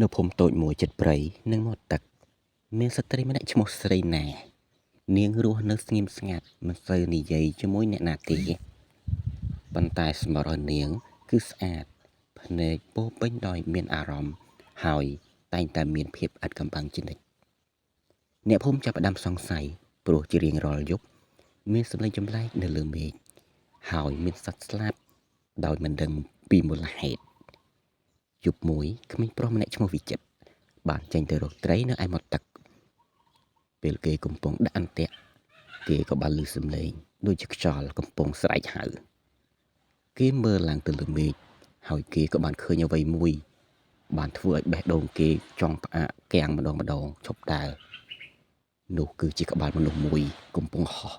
នៅភូមិតូចមួយជិតព្រៃនិងមាត់ទឹកមានស្ត្រីម្នាក់ឈ្មោះស្រីណានាងរស់នៅស្ងៀមស្ងាត់មិនសូវនិយាយជាមួយអ្នកណាទេប៉ុន្តែសម្រស់នាងគឺស្អាតភ្នែកពោរពេញដោយមានអារម្មណ៍ហើយតែងតែមានភាពឥតកំបាំងជានិច្ចអ្នកភូមិចាប់ផ្ដើមសង្ស័យព្រោះជារៀងរាល់យប់មានសម្លេងចម្លែកនៅលើមេឃហើយមានសត្វស្លាបដោយមិនដឹងពីមូលហេតុយប់មួយក្មេងប្រុសម្នាក់ឈ្មោះវិចិត្របានចេញទៅរកត្រីនៅឯមាត់ទឹកពេលគេកំពុងដាក់អន្ទាក់គេក៏បានឮសំឡេងដូចជាខ្យល់កំពុងស្រែកហៅគេមើលឡើងទៅលើមេឃហើយគេក៏បានឃើញអ្វីមួយបានធ្វើឲ្យបេះដូងគេចង់ផ្អាកគាំងម្ដងឈប់ដើរនោះគឺជាក្បាលមនុស្សមួយកំពុងហោះ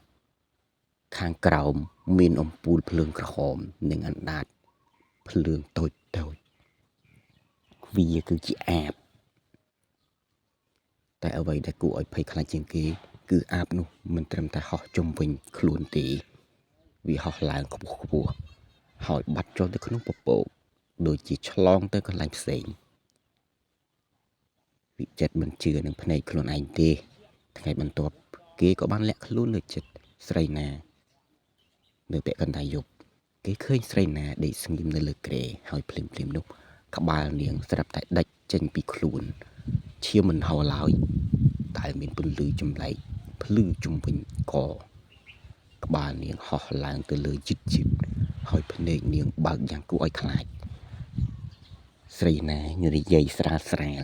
ខាងក្រោមមានអំពូលភ្លើងក្រហមនិងអណ្ដាតភ្លើងតូចវាគឺជាអាបតែអ្វីដែលគួរឲ្យភ័យខ្លាចជាងគេគឺអាបនោះមិនត្រឹមតែហោះជុំវិញខ្លួនទេវាហោះឡើងខ្ពស់ហើយបាត់ចូលទៅក្នុងពពកដូចជាឆ្លងទៅកន្លែងផ្សេងវិចិត្រមិនជឿនឹងភ្នែកខ្លួនឯងទេថ្ងៃបន្ទាប់គេក៏បានលាក់ខ្លួននៅចិត្តស្រីណានៅពាក់កណ្ដាលយប់គេឃើញស្រីណាដេកស្ងៀមនៅលើគ្រែហើយភ្លាមនោះក្បាលនាងស្រាប់តែដាច់ចេញពីខ្លួនឈាមមិនហូរឡើយតែមានពន្លឺចម្លែកភ្លឺជុំវិញកក្បាលនាងហោះឡើងទៅលើយឺតហើយភ្នែកនាងបើកយ៉ាងគួរឲ្យខ្លាចស្រីណានិយាយស្រាល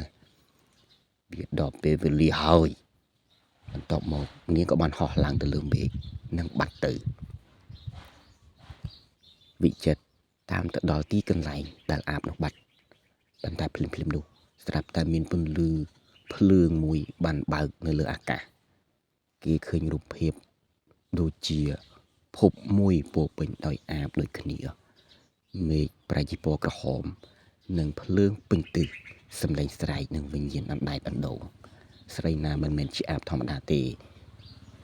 វាដល់ពេលវេលាហើយបន្ទាប់មកនាងក៏បានហោះឡើងទៅលើមេឃនិងបាត់ទៅវិចិត្រតាមទៅដល់ទីកន្លែងដែលអាបនោះបាត់ប៉ុន្តែភ្លាមនោះស្រាប់តែមានពន្លឺភ្លើងមួយបានបើកនៅលើអាកាសគេឃើញរូបភាពដូចជាភពមួយពោពេញដោយអាបដូចគ្នាមេឃប្រែជាពណ៌ក្រហមនិងភ្លើងពេញទិសសម្លេងស្រែកនិងវិញ្ញាណអណ្ដែតអណ្ដូងស្រីណាមិនមែនជាអាបធម្មតាទេ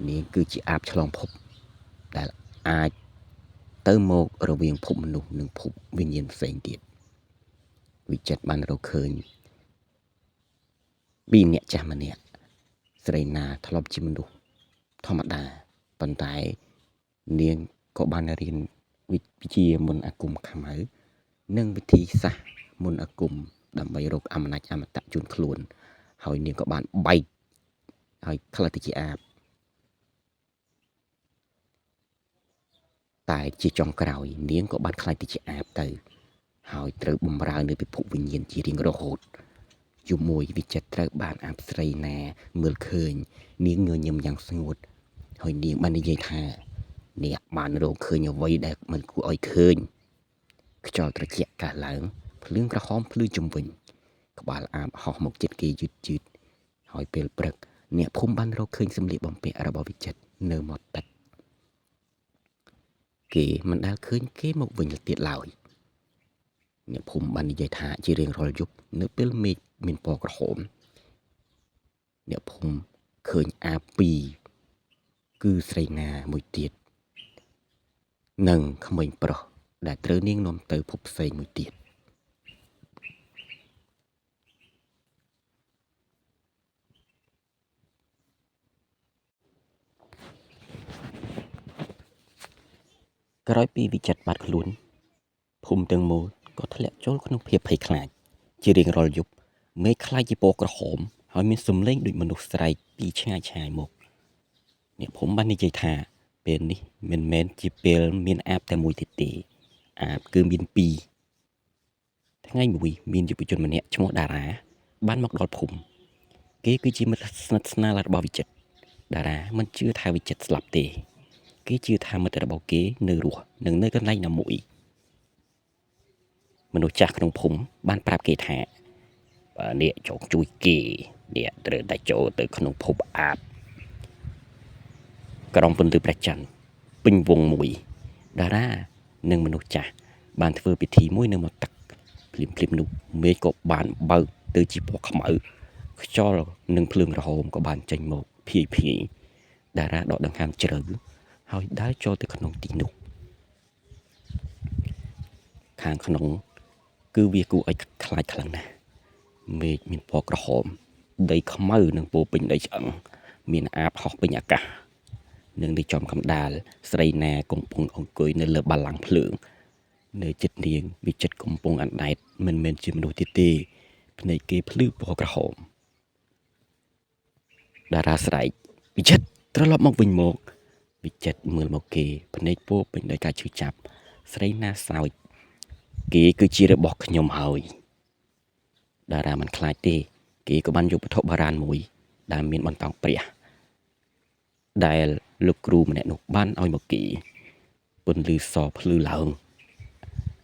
នាងគឺជាអាបឆ្លងភពដែលអាចទៅមករវាងភពមនុស្សនិងភពវិញ្ញាណផ្សេងទៀតវិចិត្របានរកឃើញពីអ្នកចាស់ម្នាក់ស្រីណាធ្លាប់ជាមនុស្សធម្មតាប៉ុន្តែនាងក៏បានរៀនវិជ្ជាមន្តអាគមខ្មៅនិងវិធីសាស្ត្រមន្តអាគមដើម្បីរកអំណាចអមតៈជូនខ្លួនហើយនាងក៏បានបែកហើយខ្លះទៅជាអាបតែជាចុងក្រោយនាងក៏បានខ្លាចទៅជាអាបទៅហើយត្រូវបំរើនៅពិភពវិញ្ញាណជារៀងរហូតយប់មួយវិចិត្រត្រូវបានអាបស្រីណាមើលឃើញនាងងើញឹមយ៉ាងស្ងួតហើយនាងបាននិយាយថាអ្នកបានរកឃើញអ្វីដែលមិនគួរឲ្យឃើញខ្យល់ត្រជាក់កាសឡើងភ្លើងក្រហមភ្លឺជុំវិញក្បាលអាបហោះមកជិតគេយឺតហើយពេលព្រឹកអ្នកភូមិបានរកឃើញសម្លៀកបំពាក់របស់វិចិត្រនៅមាត់ទឹកគេមិនដែលឃើញគេមកវិញទៀតឡើយអ្នកភូមិបាននិយាយថាជារៀងរាល់យប់នៅពេលមេឃមានពណ៌ក្រហមអ្នកភូមិឃើញអាពីរគឺស្រីណាមួយទៀតនិងក្មេងប្រុសដែលត្រូវនាងនាំទៅភពផ្សេងមួយទៀតក្រោយពីវិចិត្របាត់ខ្លួនភូមិទាំងមូលក៏ធ្លាក់ចូលក្នុងភាពភ័យខ្លាចជារៀងរាល់យប់មេឃខ្លាយជាពណ៌ក្រហមហើយមានសំឡេងដូចមនុស្សស្រែកពីឆ្ងាយមកអ្នកភូមិបាននិយាយថាពេលនេះមិនមែនជាពេលមានអាបតែមួយទៀតទេអាបគឺមានពីរថ្ងៃមួយមានយុវជនម្នាក់ឈ្មោះតារាបានមកដល់ភូមិគេគឺជាមិត្តស្និទ្ធស្នាលរបស់វិចិត្រតារាមិនជឿថាវិចិត្រស្លាប់ទេគេជឿថាមិត្តរបស់គេនៅរស់និងនៅកន្លែងណាមួយមនុស្សចាស់ក្នុងភូមិបានប្រាប់គេថាបើអ្នកចង់ជួយគេអ្នកត្រូវតែចូលទៅក្នុងភពអាបក្រំពន្លឺព្រះច័ន្ទពេញវងមួយតារានិងមនុស្សចាស់បានធ្វើពិធីមួយនៅមាត់ទឹកភ្លាមនោះមេឃក៏បានបើកទៅជាពណ៌ខ្មៅខ្យល់និងភ្លើងក្រហមក៏បានចេញមកភាយតារាដកដង្ហើមជ្រៅហើយដើរចូលទៅក្នុងទីនោះខាងក្នុងគឺវាគួរឲ្យខ្លាចខ្លាំងណាស់ មេឃមានពណ៌ក្រហមដីខ្មៅនិងពោពេញដីឆ្អឹងមានអាបហោះពេញអាកាសនិងនៅចំកណ្ដាលស្រីណាកំពុងអង្គុយនៅលើបល្ល័ង្កភ្លើងនៅចិត្តនាងវិចិត្រកំពុងអណ្ដែតមិនមែនជាមនុស្សទៀតទេភ្នែកគេភ្លឺពណ៌ក្រហមតារាស្រែកវិចិត្រត្រឡប់មកវិញមកវិចិត្រមើលមកគេភ្នែកពោពេញដោយការឈឺចាប់ស្រីណាសើចគេគឺជារបស់ខ្ញុំហើយតារាមិនខ្លាចទេគេក៏បានយកវត្ថុបុរាណមួយដែលមានបន្តោងព្រះដែលលោកគ្រូម្នាក់នោះបានឲ្យមកគេពន្លឺសភ្លឺឡើង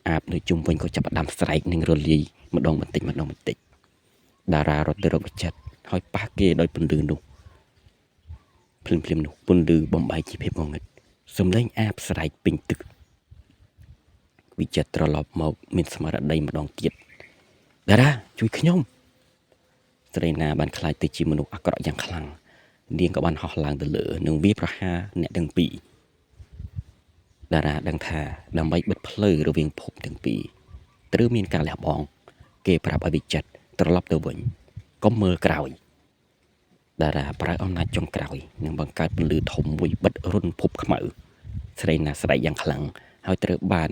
អាបនៅជុំវិញក៏ចាប់ផ្ដើមស្រែកនិងរលាយម្ដងបន្តិចម្ដងបន្តិចតារារត់ទៅរកវិចិត្រហើយប៉ះគេដោយពន្លឺនោះភ្លាមនោះពន្លឺបំបែកជាភាពងងឹតសំឡេងអាបស្រែកពេញទឹកវិចិត្រត្រឡប់មកមានស្មារតីម្ដងទៀតតារាជួយខ្ញុំស្រីណាបានខ្លាចទៅជាមនុស្សអាក្រក់យ៉ាងខ្លាំងនាងក៏បានហោះឡើងទៅលើនិងវាយប្រហារអ្នកទាំងពីរតារាដឹងថាដើម្បីបិទផ្លូវរវាងភពទាំងពីរត្រូវមានការលះបង់គេប្រាប់ឲ្យវិចិត្រត្រឡប់ទៅវិញកុំមើលក្រោយតារាប្រើអំណាចចុងក្រោយនិងបង្កើតពន្លឺធំមួយបិទរុនភពខ្មៅស្រីណាស្រែកយ៉ាងខ្លាំងហើយត្រូវបាន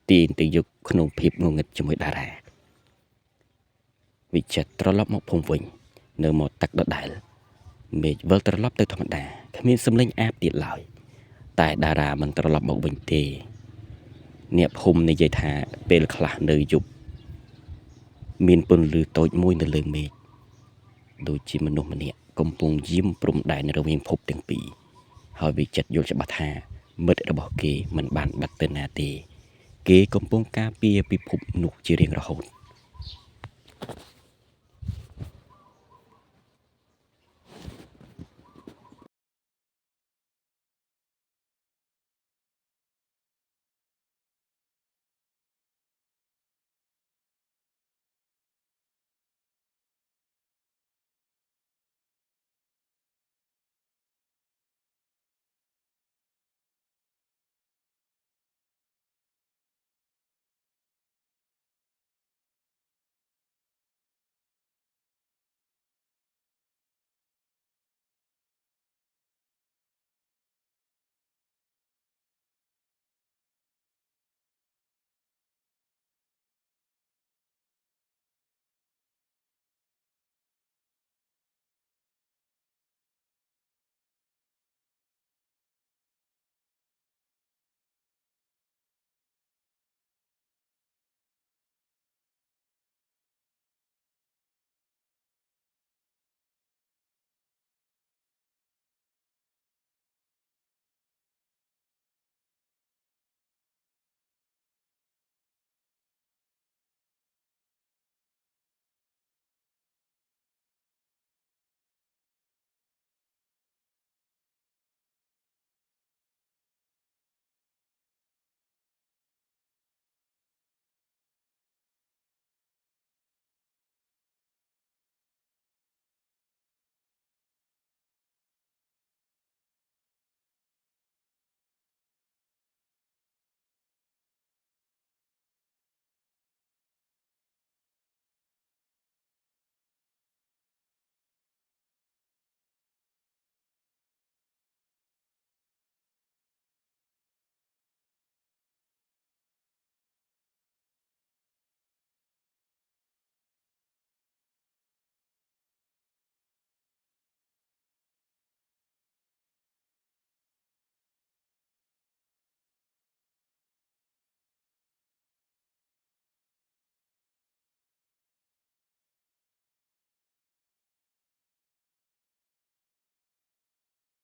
ទាញទៅយកក្នុងភាពងងឹតជាមួយតារាវិចិត្រត្រឡប់មកភូមិវិញនៅមាត់ទឹកដដែលមេឃវិលត្រឡប់ទៅធម្មតាគ្មានសំឡេងអាបទៀតឡើយតែតារាមិនត្រឡប់មកវិញទេអ្នកភូមិនិយាយថាពេលខ្លះនៅយប់មានពន្លឺតូចមួយនៅលើមេឃដូចជាមនុស្សម្នាក់កំពុងយាមព្រំដែនរវាងភពទាំងពីរហើយវិចិត្រយល់ច្បាស់ថាមិត្តរបស់គេមិនបានបាត់ទៅណាទេគេកំពុងការពារពិភពនោះជារៀងរហូត